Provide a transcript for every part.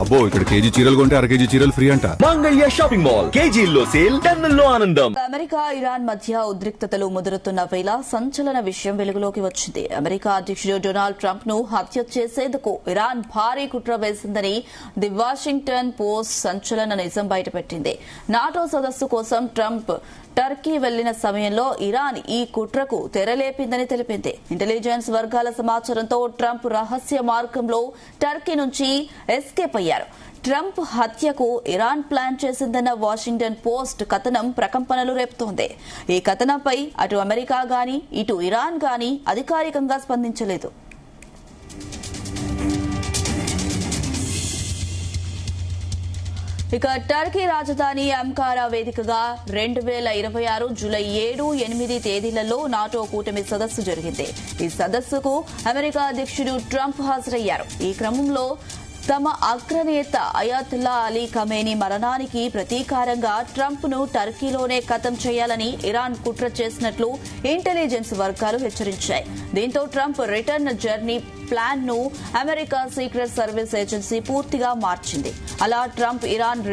అబ్బో ఇక్కడ కేజీ చీరలు కొంటే అర కేజీ చీరలు ఫ్రీ అంట. మంగళ్య షాపింగ్ మాల్, కేజీల్లో సేల్, టన్నుల్లో ఆనందం. అమెరికా ఇరాన్ మధ్య ఉద్రిక్తతలు ముదురుతున్న వేళ సంచలన విషయం వెలుగులోకి వచ్చింది. అమెరికా అధ్యక్షుడు డొనాల్డ్ ట్రంప్ ను హత్య చేసేందుకు ఇరాన్ భారీ కుట్ర వేసిందని ది వాషింగ్టన్ పోస్ట్ సంచలన నిజం బయటపెట్టింది. నాటో సదస్సు కోసం ట్రంప్ టర్కీ వెళ్లిన సమయంలో ఇరాన్ ఈ కుట్రకు తెరలేపిందని తెలిపింది. ఇంటెలిజెన్స్ వర్గాల సమాచారంతో ట్రంప్ రహస్య మార్గంలో టర్కీ నుంచి ఎస్కేప్ అయ్యారు. ట్రంప్ హత్యకు ఇరాన్ ప్లాన్ చేసిందన్న వాషింగ్టన్ పోస్ట్ కథనం ప్రకంపనలు రేపుతోంది. ఈ కథనంపై అటు అమెరికా గాని ఇటు ఇరాన్ గాని అధికారికంగా స్పందించలేదు. ఇక టర్కీ రాజధాని అంకారా వేదికగా 2026 జూలై 7, 8 తేదీలలో నాటో కూటమి సదస్సు జరిగింది. ఈ సదస్సుకు అమెరికా అధ్యక్షుడు ట్రంప్ హాజరయ్యారు. ఈ క్రమంలో తమ అగ్రనేత అయాతుల్లా అలీ ఖమేనీ మరణానికి ప్రతీకారంగా ట్రంప్ ను టర్కీలోనే ఖతం చేయాలని ఇరాన్ కుట్ర చేసినట్లు ఇంటెలిజెన్స్ వర్గాలు హెచ్చరించాయి. దీంతో ట్రంప్ రిటర్న్ జర్నీ ప్లాన్ ను అమెరికా సీక్రెట్ సర్వీస్ ఏజెన్సీ పూర్తిగా మార్చింది. అలా ట్రంప్ ఇరాన్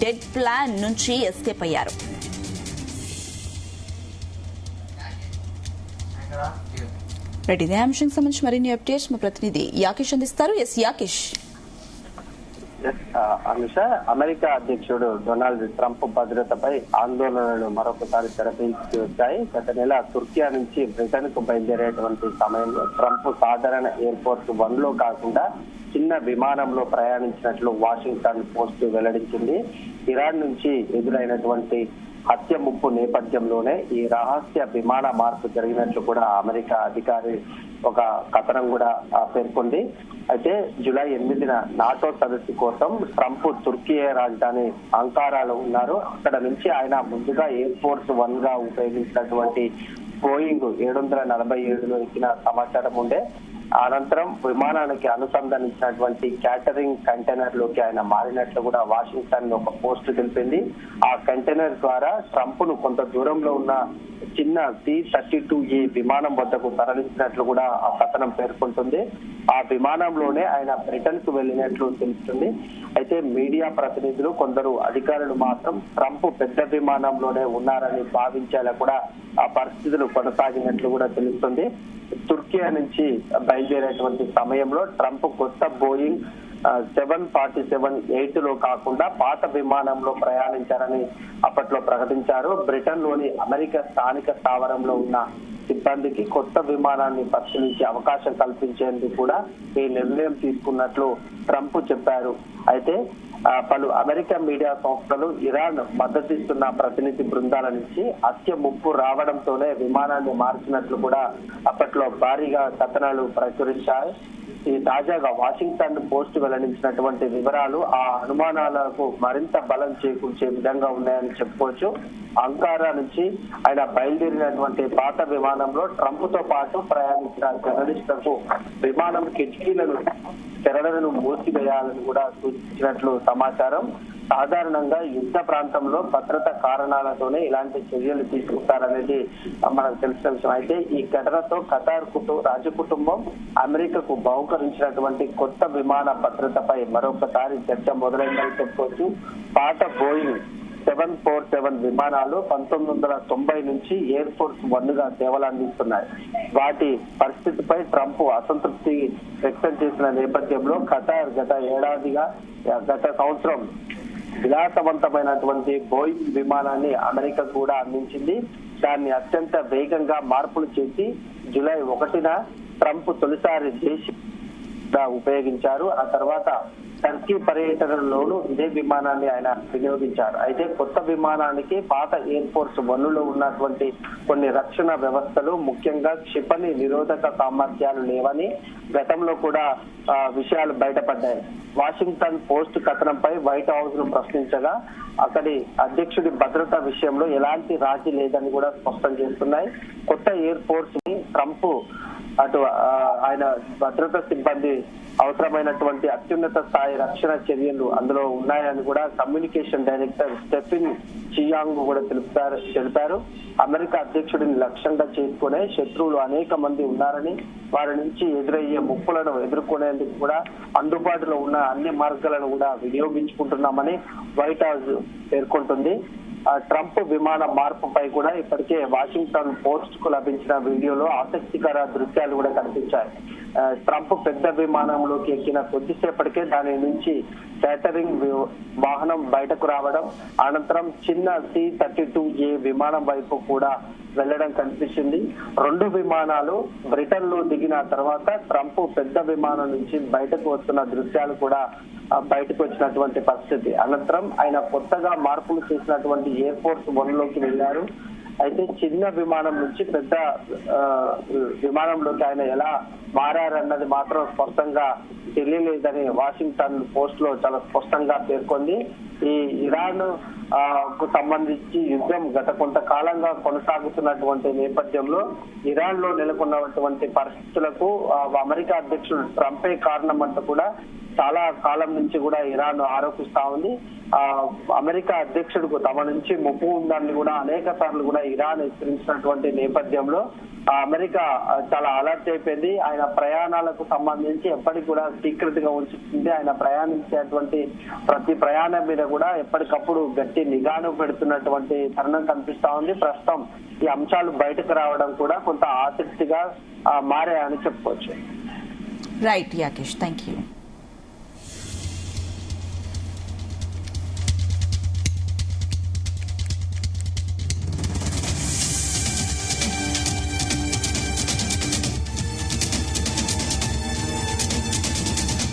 డెడ్ ప్లాన్ నుంచి ఎస్కేప్ అయ్యారు. ఇదే అంశం సంబంధించి మరిన్ని అప్డేట్స్ మా ప్రతినిధి యాకేష్ అందిస్తారు. యాకేష్. అనుష, అమెరికా అధ్యక్షుడు డొనాల్డ్ ట్రంప్ భద్రతపై ఆందోళనలు మరొకసారి తెరపైకి వచ్చాయి. గత నెల తుర్కియా నుంచి బ్రిటన్ కు బయలుదేరేటువంటి సమయంలో ట్రంప్ సాధారణ ఎయిర్పోర్ట్ 1 లో కాకుండా చిన్న విమానంలో ప్రయాణించినట్లు వాషింగ్టన్ పోస్ట్ వెల్లడించింది. ఇరాన్ నుంచి ఎదురైనటువంటి హత్య ముప్పు నేపథ్యంలోనే ఈ రహస్య విమాన మార్పు జరిగినట్లు కూడా అమెరికా అధికారి ఒక కథనం కూడా పేర్కొంది. అయితే జూలై 8న నాటో సదస్సు కోసం ట్రంప్ తుర్కీ రాజధాని అంకారాలో ఉన్నారు. అక్కడ నుంచి ఆయన ముందుగా ఎయిర్ ఫోర్స్ 1 గా ఉపయోగించినటువంటి బోయింగ్ 747లో ఎక్కిన సమాచారం ఉండే. అనంతరం విమానానికి అనుసంధానించినటువంటి క్యాటరింగ్ కంటైనర్ లోకి ఆయన మారినట్లు కూడా వాషింగ్టన్ ఒక పోస్ట్ తెలిపింది. ఆ కంటైనర్ ద్వారా ట్రంప్ ను కొంత దూరంలో ఉన్న చిన్న C-32A విమానం వద్దకు తరలించినట్లు కూడా ఆ కథనం పేర్కొంటుంది. ఆ విమానంలోనే ఆయన బ్రిటన్ కు వెళ్లినట్లు తెలుస్తుంది. అయితే మీడియా ప్రతినిధులు, కొందరు అధికారులు మాత్రం ట్రంప్ పెద్ద విమానంలోనే ఉన్నారని భావించేలా కూడా ఆ పరిస్థితులు కొనసాగినట్లు కూడా తెలుస్తుంది. తుర్కియా నుంచి బయలుదేరేటువంటి సమయంలో ట్రంప్ కొత్త బోయింగ్ 747-8 లో కాకుండా పాత విమానంలో ప్రయాణించారని అప్పట్లో ప్రకటించారు. బ్రిటన్ లోని అమెరికా స్థానిక స్థావరంలో ఉన్న సిబ్బందికి కొత్త విమానాన్ని పరిశీలించే అవకాశం కల్పించేందుకు కూడా ఈ నిర్ణయం తీసుకున్నట్లు ట్రంప్ చెప్పారు. అయితే పలు అమెరికా మీడియా సంస్థలు ఇరాన్ మద్దతిస్తున్న ప్రతినిధి బృందాల నుంచి హత్య ముప్పు రావడంతోనే విమానాన్ని మార్చినట్లు కూడా అప్పట్లో భారీగా కథనాలు ప్రచురించాయి. ఈ తాజాగా వాషింగ్టన్ పోస్ట్ వెల్లడించినటువంటి వివరాలు ఆ అనుమానాలకు మరింత బలం చేకూర్చే విధంగా ఉన్నాయని చెప్పుకోవచ్చు. అంకారా నుంచి ఆయన బయలుదేరినటువంటి పాత విమానంలో ట్రంప్ తో పాటు ప్రయాణించిన జర్నలిస్టులకు విమానం కిటికీలను తెరలను మూసివేయాలని కూడా సూచించినట్లు సమాచారం. సాధారణంగా యుద్ధ ప్రాంతంలో భద్రత కారణాలతోనే ఇలాంటి చర్యలు తీసుకుంటారనేది మనకు తెలిసిన విషయం. అయితే ఈ ఘటనతో ఖతార్ రాజకుటుంబం అమెరికాకు బహుకరించినటువంటి కొత్త విమాన భద్రతపై మరొకసారి చర్చ మొదలైందని చెప్పుకోవచ్చు. పాత బోయింగ్ 747 విమానాలు 1990 నుంచి ఎయిర్ ఫోర్స్ 1 గా సేవలు అందిస్తున్నాయి. వాటి పరిస్థితిపై ట్రంప్ అసంతృప్తి వ్యక్తం చేసిన నేపథ్యంలో ఖతార్ గత సంవత్సరం విలాసవంతమైనటువంటి బోయింగ్ విమానాన్ని అమెరికా కూడా అందించింది. దాన్ని అత్యంత వేగంగా మార్పులు చేసి జూలై 1న ట్రంప్ తొలిసారి దేశీయంగా ఉపయోగించారు. ఆ తర్వాత టర్కీ పర్యటనలోనూ ఇదే విమానాన్ని ఆయన వినియోగించారు. అయితే కొత్త విమానానికి పాత ఎయిర్ ఫోర్స్ 1లో ఉన్నటువంటి కొన్ని రక్షణ వ్యవస్థలు, ముఖ్యంగా క్షిపణి నిరోధక సామర్థ్యాలు లేవని గతంలో కూడా విషయాలు బయటపడ్డాయి. వాషింగ్టన్ పోస్ట్ కథనంపై వైట్ హౌస్ ను ప్రశ్నించగా అక్కడి అధ్యక్షుడి భద్రత విషయంలో ఎలాంటి రాజీ లేదని కూడా స్పష్టం చేస్తున్నాయి. కొత్త ఎయిర్ ఫోర్స్ ని ట్రంప్ అటు ఆయన భద్రతా సిబ్బంది అవసరమైనటువంటి అత్యున్నత స్థాయి రక్షణ చర్యలు అందులో ఉన్నాయని కూడా కమ్యూనికేషన్ డైరెక్టర్ స్టెఫిన్ చియాంగ్ కూడా తెలిపారు. అమెరికా అధ్యక్షుడిని లక్ష్యంగా చేసుకునే శత్రువులు అనేక మంది ఉన్నారని, వారి నుంచి ఎదురయ్యే ముప్పులను ఎదుర్కొనేందుకు కూడా అందుబాటులో ఉన్న అన్ని మార్గాలను కూడా వినియోగించుకుంటున్నామని వైట్ హౌస్ పేర్కొంటుంది. ట్రంప్ విమాన మార్పుపై కూడా ఇప్పటికే వాషింగ్టన్ పోస్ట్ కు లభించిన వీడియోలో ఆసక్తికర దృశ్యాలు కూడా కనిపించాయి. ట్రంప్ పెద్ద విమానంలోకి ఎక్కిన కొద్దిసేపటికే దాని నుంచి క్యాటరింగ్ వాహనం బయటకు రావడం, అనంతరం చిన్న C-32A విమానం వైపు కూడా వెళ్లడం కనిపించింది. 2 విమానాలు బ్రిటన్ లో దిగిన తర్వాత ట్రంప్ పెద్ద విమానం నుంచి బయటకు వస్తున్న దృశ్యాలు కూడా బయటకు వచ్చినటువంటి పరిస్థితి. అనంతరం ఆయన కొత్తగా మార్పులు చేసినటువంటి ఎయిర్ ఫోర్స్ 1 లోకి వెళ్లారు. అయితే చిన్న విమానం నుంచి పెద్ద విమానంలోకి ఆయన ఎలా మారన్నది మాత్రం స్పష్టంగా తెలియలేదని వాషింగ్టన్ పోస్ట్ లో చాలా స్పష్టంగా పేర్కొంది. ఈ ఇరాన్ కు సంబంధించి యుద్ధం గత కొంతకాలంగా కొనసాగుతున్నటువంటి నేపథ్యంలో ఇరాన్ లో నెలకొన్నటువంటి పరిస్థితులకు అమెరికా అధ్యక్షుడు ట్రంపే కారణం అంటూ కూడా చాలా కాలం నుంచి కూడా ఇరాన్ ఆరోపిస్తా ఉంది. అమెరికా అధ్యక్షుడికి తమ నుంచి ముప్పు ఉందని కూడా అనేక సార్లు కూడా ఇరాన్ హెచ్చరించినటువంటి నేపథ్యంలో అమెరికా చాలా అలర్ట్ అయిపోయింది. ఆయన ప్రయాణాలకు సంబంధించి ఎప్పటికి కూడా సీక్రెట్ గా ఉంచుతుంది. ఆయన ప్రయాణించేటువంటి ప్రతి ప్రయాణం మీద కూడా ఎప్పటికప్పుడు గట్టి నిఘాను పెడుతున్నటువంటి తరుణం కనిపిస్తా ఉంది. ప్రస్తుతం ఈ అంశాలు బయటకు రావడం కూడా కొంత ఆసక్తిగా మారాయని చెప్పుకోవచ్చు. Right Yakesh, thank you.